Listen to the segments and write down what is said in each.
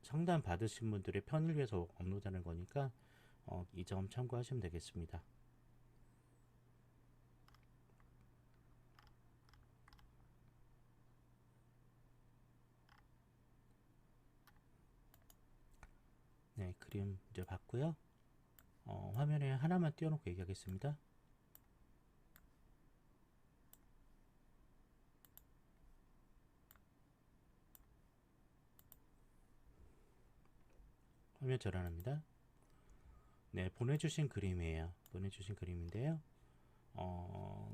상담 받으신 분들의 편을 위해서 업로드하는 거니까 이 점 참고하시면 되겠습니다. 네, 그림 이제 봤고요. 화면에 하나만 띄워놓고 얘기하겠습니다. 화면 전환합니다. 네, 보내주신 그림이에요. 보내주신 그림인데요.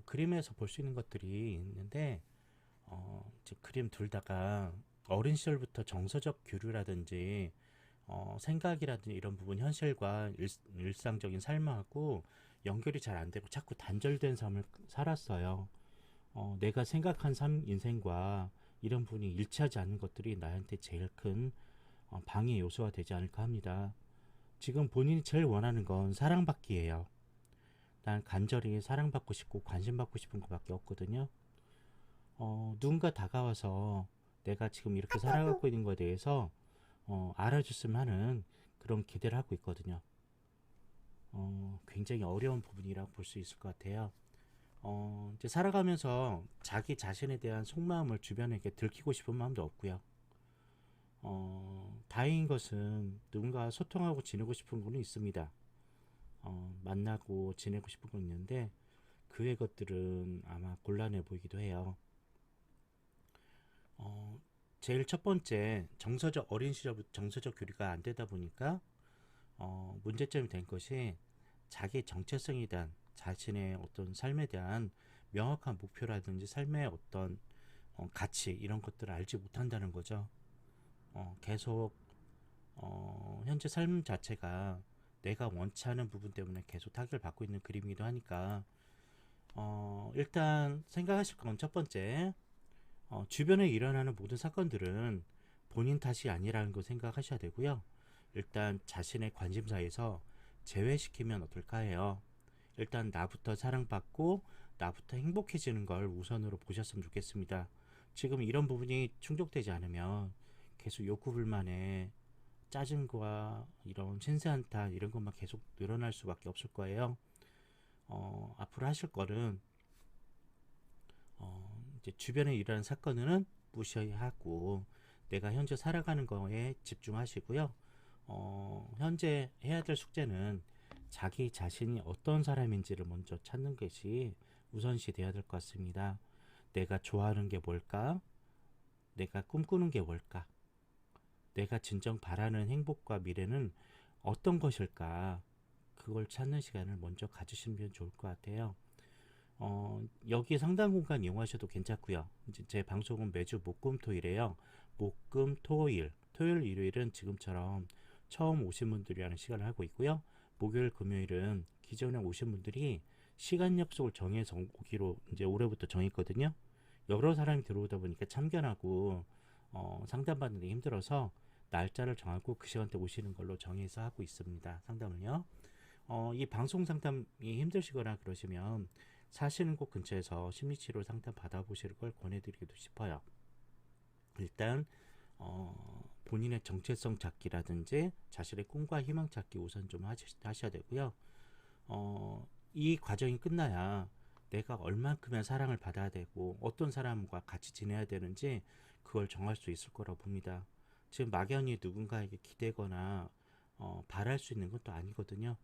그림에서 볼 수 있는 것들이 있는데, 이제 그림 둘 다가 어린 시절부터 정서적 교류라든지, 생각이라든지 이런 부분 현실과 일상적인 삶하고 연결이 잘 안 되고 자꾸 단절된 삶을 살았어요. 내가 생각한 삶, 인생과 이런 부분이 일치하지 않는 것들이 나한테 제일 큰 방해 요소가 되지 않을까 합니다. 지금 본인이 제일 원하는 건 사랑받기예요. 난 간절히 사랑받고 싶고 관심받고 싶은 것밖에 없거든요. 누군가 다가와서 내가 지금 이렇게 살아가고 있는 것에 대해서 알아줬으면 하는 그런 기대를 하고 있거든요. 굉장히 어려운 부분이라고 볼 수 있을 것 같아요. 이제 살아가면서 자기 자신에 대한 속마음을 주변에게 들키고 싶은 마음도 없고요. 다행인 것은 누군가 소통하고 지내고 싶은 분은 있습니다. 만나고 지내고 싶은 건 있는데 그 외 것들은 아마 곤란해 보이기도 해요. 제일 첫 번째 정서적 어린 시절부터 정서적 교류가 안 되다 보니까 문제점이 된 것이 자기 정체성에 대한 자신의 어떤 삶에 대한 명확한 목표라든지 삶의 어떤 가치 이런 것들을 알지 못한다는 거죠. 계속 현재 삶 자체가 내가 원치 않은 부분 때문에 계속 타격을 받고 있는 그림이기도 하니까 일단 생각하실 건 첫 번째 주변에 일어나는 모든 사건들은 본인 탓이 아니라는 걸 생각하셔야 되고요. 일단 자신의 관심사에서 제외시키면 어떨까 해요. 일단 나부터 사랑받고 나부터 행복해지는 걸 우선으로 보셨으면 좋겠습니다. 지금 이런 부분이 충족되지 않으면 계속 욕구 불만에 짜증과 이런 신세한탄 이런 것만 계속 늘어날 수밖에 없을 거예요. 앞으로 하실 거는 이제 주변에 일어나는 사건은 무시하고 내가 현재 살아가는 거에 집중하시고요. 현재 해야 될 숙제는 자기 자신이 어떤 사람인지를 먼저 찾는 것이 우선시 돼야 될 것 같습니다. 내가 좋아하는 게 뭘까? 내가 꿈꾸는 게 뭘까? 내가 진정 바라는 행복과 미래는 어떤 것일까? 그걸 찾는 시간을 먼저 가지시면 좋을 것 같아요. 여기 상담 공간 이용하셔도 괜찮고요. 이제 제 방송은 매주 목금토일이에요. 목금토일, 토요일, 일요일은 지금처럼 처음 오신 분들이 하는 시간을 하고 있고요. 목요일, 금요일은 기존에 오신 분들이 시간 약속을 정해서 오기로 이제 올해부터 정했거든요. 여러 사람이 들어오다 보니까 참견하고 상담받는 데 힘들어서 날짜를 정하고 그 시간대 오시는 걸로 정해서 하고 있습니다. 상담을요. 이 방송 상담이 힘드시거나 그러시면 사시는 곳 근처에서 심리치료 상담 받아보실 걸 권해드리기도 싶어요. 일단 본인의 정체성 찾기라든지 자신의 꿈과 희망 찾기 우선 좀 하셔야 되고요. 이 과정이 끝나야 내가 얼만큼의 사랑을 받아야 되고 어떤 사람과 같이 지내야 되는지 그걸 정할 수 있을 거라고 봅니다. 지금 막연히 누군가에게 기대거나 바랄 수 있는 건 또 아니거든요.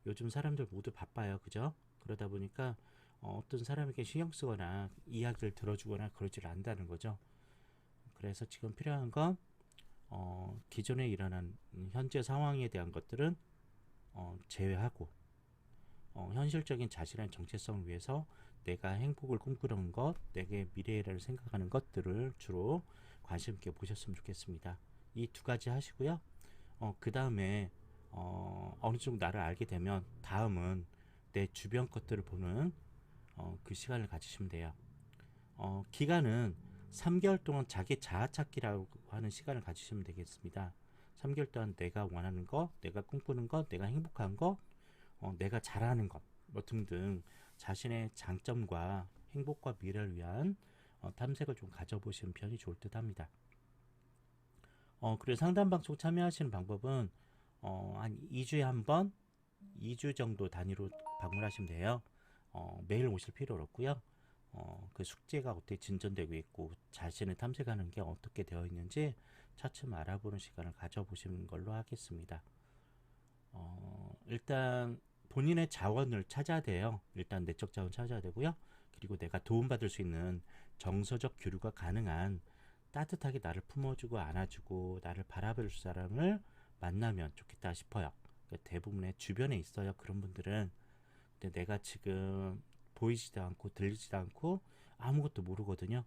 요즘 사람들 모두 바빠요. 그죠? 그러다 보니까 어떤 사람에게 신경 쓰거나 이야기를 들어주거나 그러질 않는다는 거죠. 그래서 지금 필요한 건 기존에 일어난 현재 상황에 대한 것들은 제외하고 현실적인 자신의 정체성을 위해서 내가 행복을 꿈꾸는 것, 내게 미래를 생각하는 것들을 주로 관심 있게 보셨으면 좋겠습니다. 이 두 가지 하시고요. 그 다음에 어느 정도 나를 알게 되면 다음은 내 주변 것들을 보는 그 시간을 가지시면 돼요. 기간은 3개월 동안 자기 자아 찾기라고 하는 시간을 가지시면 되겠습니다. 3개월 동안 내가 원하는 것, 내가 꿈꾸는 것, 내가 행복한 것, 내가 잘하는 것, 뭐 등등 자신의 장점과 행복과 미래를 위한 탐색을 좀 가져보시는 편이 좋을 듯 합니다. 그래서 상담 방송 참여하시는 방법은 한 2주에 한 번, 2주 정도 단위로 방문하시면 돼요. 매일 오실 필요 없고요. 그 숙제가 어떻게 진전되고 있고 자신을 탐색하는 게 어떻게 되어 있는지 차츰 알아보는 시간을 가져보시는 걸로 하겠습니다. 일단 본인의 자원을 찾아야 돼요. 일단 내적 자원 찾아야 되고요. 그리고 내가 도움받을 수 있는 정서적 교류가 가능한 따뜻하게 나를 품어주고 안아주고 나를 바라볼 사람을 만나면 좋겠다 싶어요. 그러니까 대부분의 주변에 있어요. 그런 분들은. 근데 내가 지금 보이지도 않고 들리지도 않고 아무것도 모르거든요.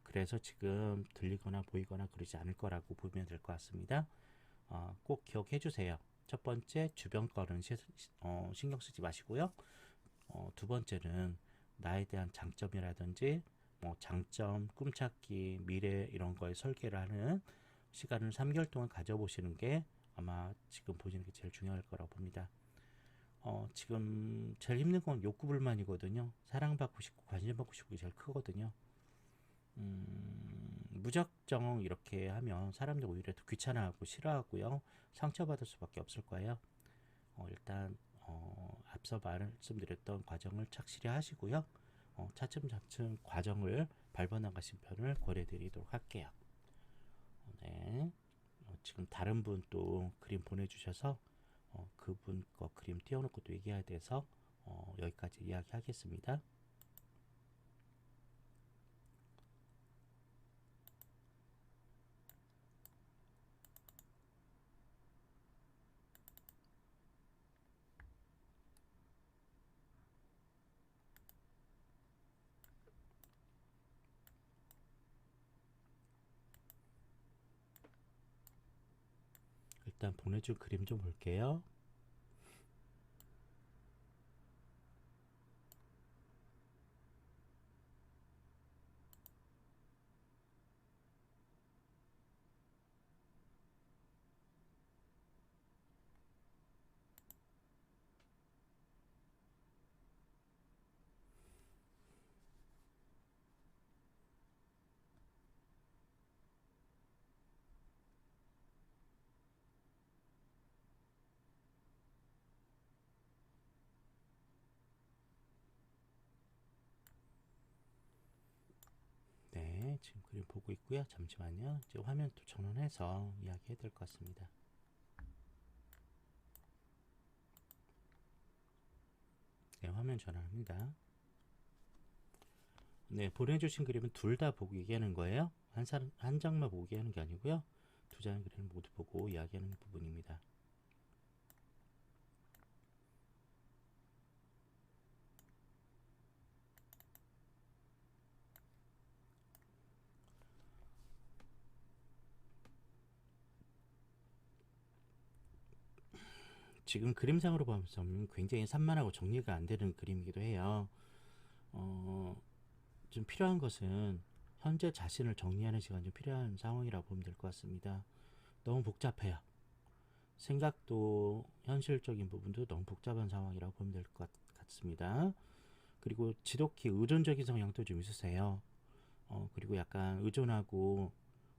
그래서 지금 들리거나 보이거나 그러지 않을 거라고 보면 될 것 같습니다. 꼭 기억해 주세요. 첫 번째, 주변 거는 신경 쓰지 마시고요. 두 번째는 나에 대한 장점이라든지 장점, 꿈찾기, 미래 이런 거에 설계를 하는 시간을 3개월 동안 가져보시는 게 아마 지금 보시는 게 제일 중요할 거라고 봅니다. 지금 제일 힘든 건 욕구 불만이거든요. 사랑받고 싶고 관심받고 싶고 제일 크거든요. 무작정 이렇게 하면 사람들 오히려 더 귀찮아하고 싫어하고요. 상처받을 수밖에 없을 거예요. 일단 앞서 말씀드렸던 과정을 착실히 하시고요. 차츰차츰 과정을 밟아나가신 편을 권해드리도록 할게요. 네. 지금 다른 분 또 그림 보내주셔서 그분 거 그림 띄워놓고 또 얘기해야 돼서 여기까지 이야기하겠습니다. 일단 보내준 그림 좀 볼게요. 네, 지금 그림 보고 있고요. 잠시만요. 이제 화면 또 전환해서 이야기해야 될 것 같습니다. 네, 화면 전환합니다. 네, 보내주신 그림은 둘 다 보고 얘기하는 거예요. 한 장만 보고 얘기하는 게 아니고요. 두 장의 그림을 모두 보고 이야기하는 부분입니다. 지금 그림상으로 보면 굉장히 산만하고 정리가 안 되는 그림이기도 해요. 좀 필요한 것은 현재 자신을 정리하는 시간이 좀 필요한 상황이라고 보면 될 것 같습니다. 너무 복잡해요. 생각도 현실적인 부분도 너무 복잡한 상황이라고 보면 될 것 같습니다. 그리고 지독히 의존적인 성향도 좀 있으세요. 그리고 약간 의존하고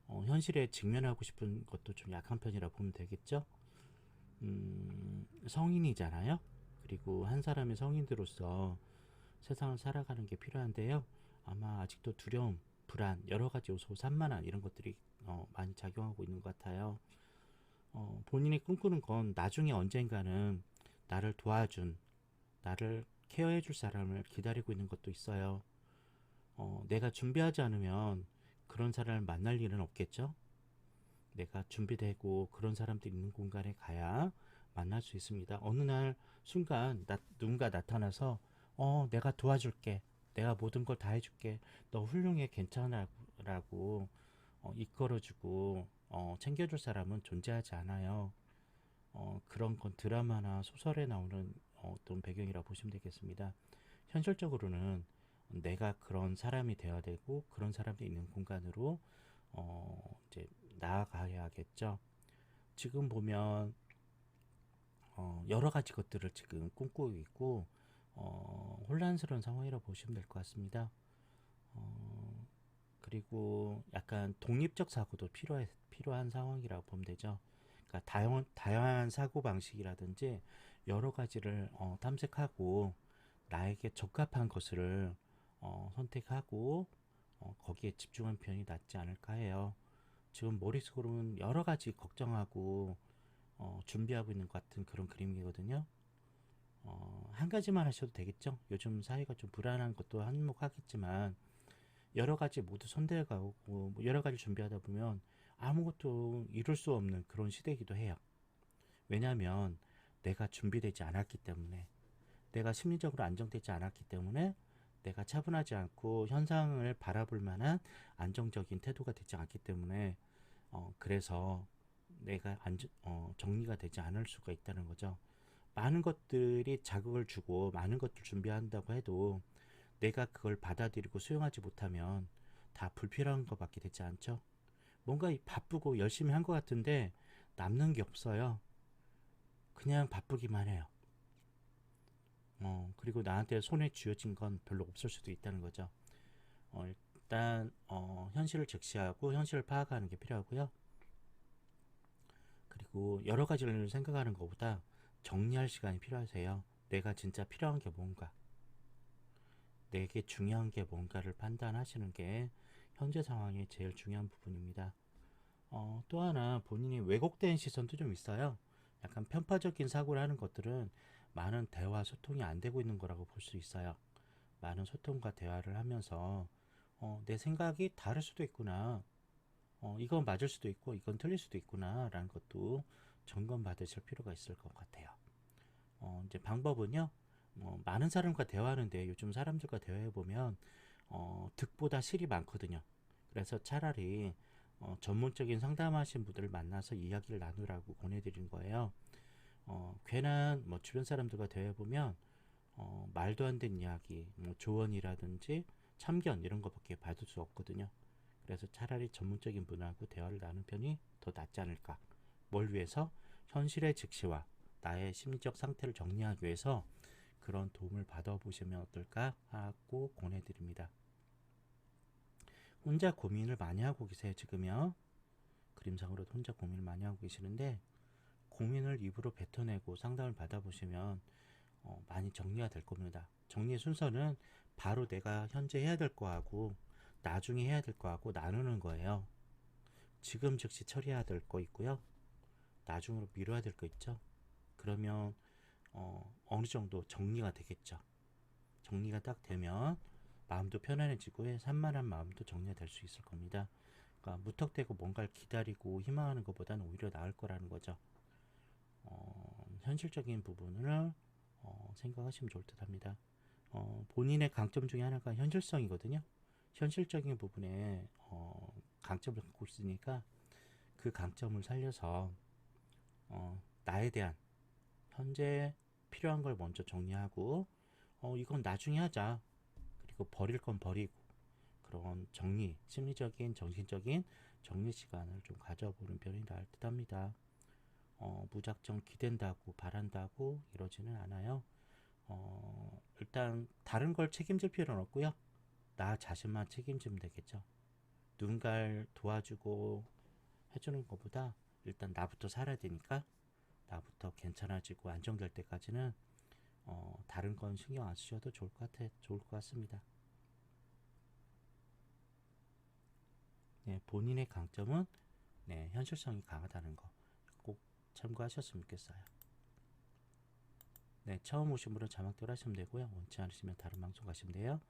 현실에 직면하고 싶은 것도 좀 약한 편이라고 보면 되겠죠. 성인이잖아요. 그리고 한 사람의 성인으로서 세상을 살아가는 게 필요한데요. 아마 아직도 두려움, 불안, 여러 가지 요소, 산만한 이런 것들이 많이 작용하고 있는 것 같아요. 본인이 꿈꾸는 건 나중에 언젠가는 나를 도와준, 나를 케어해줄 사람을 기다리고 있는 것도 있어요. 내가 준비하지 않으면 그런 사람을 만날 일은 없겠죠? 내가 준비되고 그런 사람들이 있는 공간에 가야 만날 수 있습니다. 어느 날 순간 누군가 나타나서 내가 도와줄게. 내가 모든 걸 다 해줄게. 너 훌륭해. 괜찮아. 라고 이끌어주고 챙겨줄 사람은 존재하지 않아요. 그런 건 드라마나 소설에 나오는 어떤 배경이라 보시면 되겠습니다. 현실적으로는 내가 그런 사람이 되어야 되고 그런 사람이 있는 공간으로 이제 나아가야겠죠. 지금 보면 여러 가지 것들을 지금 꿈꾸고 있고 혼란스러운 상황이라고 보시면 될 것 같습니다. 그리고 약간 독립적 사고도 필요한 상황이라고 보면 되죠. 그러니까 다양한 사고 방식이라든지 여러 가지를 탐색하고 나에게 적합한 것을 선택하고 거기에 집중한 편이 낫지 않을까 해요. 지금 머릿속으로는 여러 가지 걱정하고 준비하고 있는 것 같은 그런 그림이거든요. 한 가지만 하셔도 되겠죠. 요즘 사회가 좀 불안한 것도 한몫하겠지만 여러 가지 모두 손대가고 뭐 여러 가지 준비하다 보면 아무것도 이룰 수 없는 그런 시대이기도 해요. 왜냐하면 내가 준비되지 않았기 때문에, 내가 심리적으로 안정되지 않았기 때문에, 내가 차분하지 않고 현상을 바라볼 만한 안정적인 태도가 되지 않기 때문에 그래서 내가 정리가 되지 않을 수가 있다는 거죠. 많은 것들이 자극을 주고 많은 것들 준비한다고 해도 내가 그걸 받아들이고 수용하지 못하면 다 불필요한 것밖에 되지 않죠. 뭔가 바쁘고 열심히 한 것 같은데 남는 게 없어요. 그냥 바쁘기만 해요. 그리고 나한테 손에 쥐어진 건 별로 없을 수도 있다는 거죠. 일단 현실을 직시하고 현실을 파악하는 게 필요하고요. 그리고 여러 가지를 생각하는 것보다 정리할 시간이 필요하세요. 내가 진짜 필요한 게 뭔가, 내게 중요한 게 뭔가를 판단하시는 게 현재 상황의 제일 중요한 부분입니다. 또 하나 본인이 왜곡된 시선도 좀 있어요. 약간 편파적인 사고를 하는 것들은 많은 대화 소통이 안 되고 있는 거라고 볼 수 있어요. 많은 소통과 대화를 하면서 내 생각이 다를 수도 있구나. 이건 맞을 수도 있고 이건 틀릴 수도 있구나 라는 것도 점검 받으실 필요가 있을 것 같아요. 이제 방법은요. 많은 사람과 대화하는데 요즘 사람들과 대화해 보면 득보다 실이 많거든요. 그래서 차라리 전문적인 상담하신 분들을 만나서 이야기를 나누라고 권해드린 거예요. 괜한 뭐 주변 사람들과 대화해 보면 말도 안 되는 이야기, 뭐 조언이라든지 참견 이런 것밖에 받을 수 없거든요. 그래서 차라리 전문적인 분하고 대화를 나누는 편이 더 낫지 않을까. 뭘 위해서? 현실의 즉시와 나의 심리적 상태를 정리하기 위해서 그런 도움을 받아보시면 어떨까 하고 권해드립니다. 혼자 고민을 많이 하고 계세요, 지금요. 그림상으로도 혼자 고민을 많이 하고 계시는데 고민을 입으로 뱉어내고 상담을 받아보시면 많이 정리가 될 겁니다. 정리의 순서는 바로 내가 현재 해야 될 거하고 나중에 해야 될 거하고 나누는 거예요. 지금 즉시 처리해야 될 거 있고요. 나중으로 미뤄야 될 거 있죠. 그러면 어느 정도 정리가 되겠죠. 정리가 딱 되면 마음도 편안해지고 산만한 마음도 정리가 될 수 있을 겁니다. 그러니까 무턱대고 뭔가를 기다리고 희망하는 것보다는 오히려 나을 거라는 거죠. 현실적인 부분을 생각하시면 좋을 듯 합니다. 본인의 강점 중에 하나가 현실성이거든요. 현실적인 부분에 강점을 갖고 있으니까 그 강점을 살려서 나에 대한 현재 필요한 걸 먼저 정리하고 이건 나중에 하자. 그리고 버릴 건 버리고 그런 정리, 심리적인, 정신적인 정리 시간을 좀 가져보는 편이 나을 듯 합니다. 무작정 기댄다고 바란다고 이러지는 않아요. 일단 다른 걸 책임질 필요는 없고요. 나 자신만 책임지면 되겠죠. 누군가를 도와주고 해주는 것보다 일단 나부터 살아야 되니까 나부터 괜찮아지고 안정될 때까지는 다른 건 신경 안 쓰셔도 좋을 것 같습니다. 네, 본인의 강점은 네, 현실성이 강하다는 거 꼭 참고하셨으면 좋겠어요. 네, 처음 오신 분은 자막대로 하시면 되고요. 원치 않으시면 다른 방송 가시면 돼요.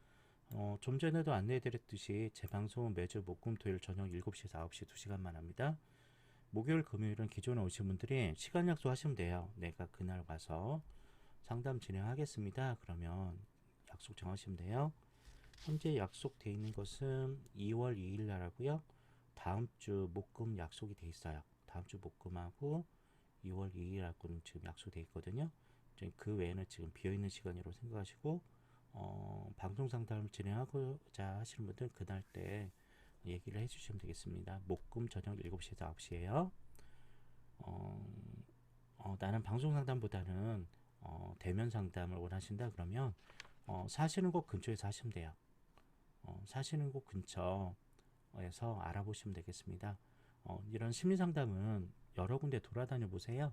좀 전에도 안내해드렸듯이 제 방송은 매주 목금토일 저녁 7시에서 9시 2시간만 합니다. 목요일 금요일은 기존에 오신 분들이 시간 약속하시면 돼요. 내가 그날 와서 상담 진행하겠습니다. 그러면 약속 정하시면 돼요. 현재 약속되어 있는 것은 2월 2일 날 하고요. 다음 주 목금 약속이 돼 있어요. 다음 주 목금하고 2월 2일 하고는 지금 약속되어 있거든요. 그 외에는 지금 비어있는 시간이라고 생각하시고 방송 상담을 진행하고자 하시는 분들은 그날 때 얘기를 해주시면 되겠습니다. 목금 저녁 7시에서 9시에요. 나는 방송 상담보다는 대면 상담을 원하신다 그러면 사시는 곳 근처에서 하시면 돼요. 사시는 곳 근처 에서 알아보시면 되겠습니다. 이런 심리 상담은 여러 군데 돌아다녀 보세요.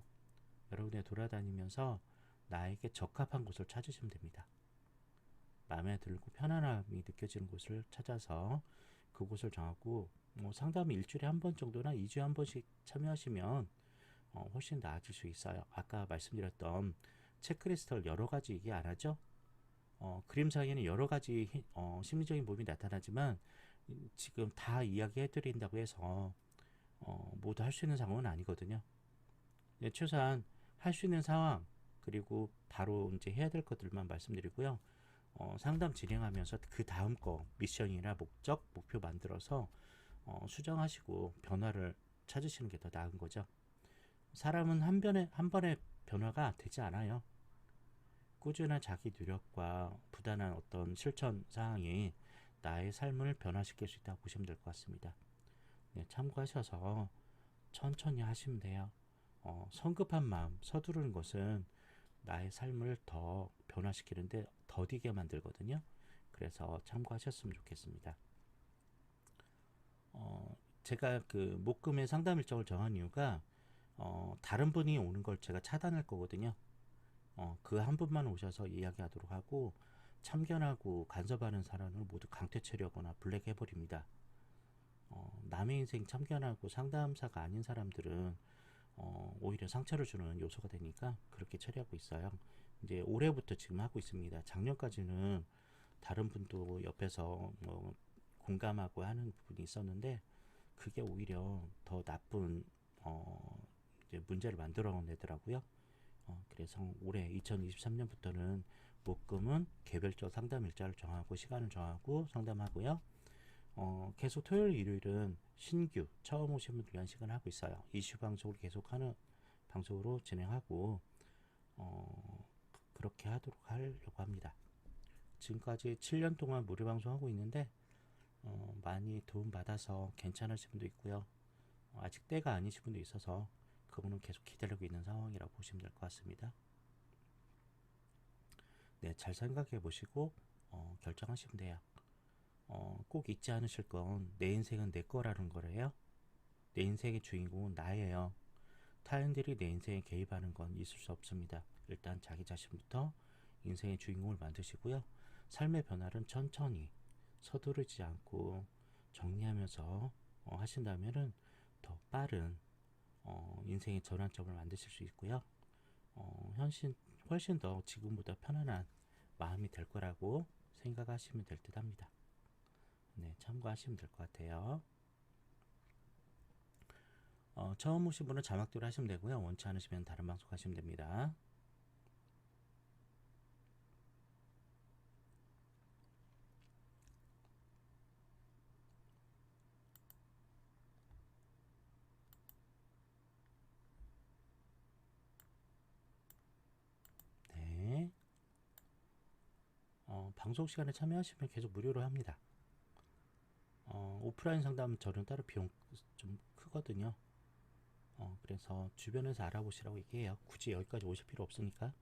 여러 군데 돌아다니면서 나에게 적합한 곳을 찾으시면 됩니다. 마음에 들고 편안함이 느껴지는 곳을 찾아서 그곳을 정하고 상담을 일주일에 한 번 정도나 2주에 한 번씩 참여하시면 훨씬 나아질 수 있어요. 아까 말씀드렸던 체크리스트를 여러 가지 얘기 안 하죠? 그림상에는 여러 가지 심리적인 몸이 나타나지만 지금 다 이야기해 드린다고 해서 모두 할 수 있는 상황은 아니거든요. 네, 최소한 할 수 있는 상황 그리고 바로 이제 해야 될 것들만 말씀드리고요. 상담 진행하면서 그 다음 거 미션이나 목적, 목표 만들어서 수정하시고 변화를 찾으시는 게 더 나은 거죠. 사람은 한 번에 변화가 되지 않아요. 꾸준한 자기 노력과 부단한 어떤 실천 사항이 나의 삶을 변화시킬 수 있다고 보시면 될 것 같습니다. 네, 참고하셔서 천천히 하시면 돼요. 성급한 마음, 서두르는 것은 나의 삶을 더 변화시키는데 더디게 만들거든요. 그래서 참고하셨으면 좋겠습니다. 제가 그 목금의 상담 일정을 정한 이유가 다른 분이 오는 걸 제가 차단할 거거든요. 그 한 분만 오셔서 이야기하도록 하고 참견하고 간섭하는 사람을 모두 강퇴 처리하거나 블랙 해버립니다. 남의 인생 참견하고 상담사가 아닌 사람들은 오히려 상처를 주는 요소가 되니까 그렇게 처리하고 있어요. 이제 올해부터 지금 하고 있습니다. 작년까지는 다른 분도 옆에서 공감하고 하는 부분이 있었는데 그게 오히려 더 나쁜 이제 문제를 만들어내더라고요. 그래서 올해 2023년부터는 목금은 개별적 상담 일자를 정하고 시간을 정하고 상담하고요. 계속 토요일, 일요일은 신규 처음 오신 분들 위한 시간을 하고 있어요. 이슈 방송을 계속하는 방송으로 진행하고 그렇게 하도록 하려고 합니다. 지금까지 7년 동안 무료 방송하고 있는데 많이 도움받아서 괜찮으신 분도 있고요. 아직 때가 아니신 분도 있어서 그분은 계속 기다리고 있는 상황이라고 보시면 될 것 같습니다. 네, 잘 생각해 보시고 결정하시면 돼요. 꼭 잊지 않으실 건 내 인생은 내 거라는 거래요. 내 인생의 주인공은 나예요. 타인들이 내 인생에 개입하는 건 있을 수 없습니다. 일단 자기 자신부터 인생의 주인공을 만드시고요. 삶의 변화는 천천히 서두르지 않고 정리하면서 하신다면은 더 빠른 인생의 전환점을 만드실 수 있고요. 훨씬 더 지금보다 편안한 마음이 될 거라고 생각하시면 될 듯 합니다. 네, 참고하시면 될 것 같아요. 처음 오신 분은 자막대로 하시면 되고요. 원치 않으시면 다른 방송 하시면 됩니다. 네. 방송 시간에 참여하시면 계속 무료로 합니다. 오프라인 상담은 저는 따로 비용 좀 크거든요. 그래서 주변에서 알아보시라고 얘기해요. 굳이 여기까지 오실 필요 없으니까.